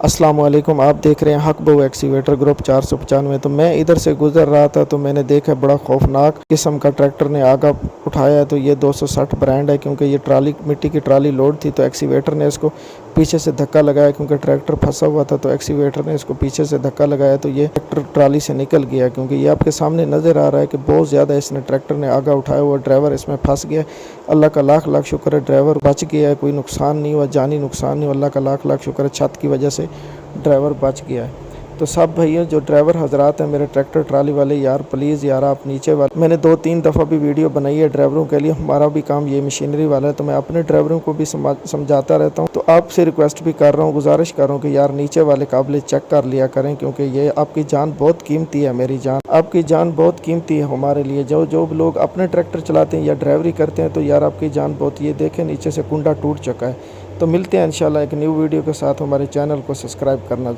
अस्सलाम वालेकुम। आप देख रहे हैं हक बहु एक्सीवेटर ग्रुप 495। तो मैं इधर से गुजर रहा था तो मैंने देखा बड़ा खौफनाक किस्म का ट्रैक्टर ने आगा उठाया है। तो ये 260 ब्रांड है, क्योंकि ये ट्राली मिट्टी की ट्राली लोड थी। तो एक्सीवेटर ने इसको पीछे से धक्का लगाया, क्योंकि ट्रैक्टर फंसा हुआ था। तो एक्सीवेटर ने इसको पीछे से धक्का लगाया तो ये ट्रैक्टर ट्राली से निकल गया। क्योंकि ये आपके सामने नज़र आ रहा है कि बहुत ज़्यादा इसने ट्रैक्टर ने आगा उठाया हुआ, ड्राइवर इसमें फंस गया। अल्लाह का लाख लाख शुक्र है ड्राइवर बच गया है, कोई नुकसान नहीं हुआ, जानी नुकसान नहीं हुआ। अल्लाह का लाख लाख शुक्र है, छत की वजह से ड्राइवर बच गया है। तो सब भैया जो ड्राइवर हजरात हैं, मेरे ट्रैक्टर ट्राली वाले यार, प्लीज़ यार आप नीचे वाले, मैंने 2-3 दफ़ा भी वीडियो बनाई है ड्राइवरों के लिए। हमारा भी काम ये मशीनरी वाला है, तो मैं अपने ड्राइवरों को भी समझाता रहता हूँ। तो आपसे रिक्वेस्ट भी कर रहा हूँ, गुजारिश कर रहा हूँ कि यार नीचे वाले काबिल चेक कर लिया करें, क्योंकि ये आपकी जान बहुत कीमती है। मेरी जान, आपकी जान बहुत कीमती है हमारे लिए। जो लोग अपने ट्रैक्टर चलाते हैं या ड्राइवरी करते हैं, तो यार आपकी जान बहुत, ये देखें नीचे से कुंडा टूट चुका है। तो मिलते हैं इंशाल्लाह एक न्यू वीडियो के साथ। हमारे चैनल को सब्सक्राइब करना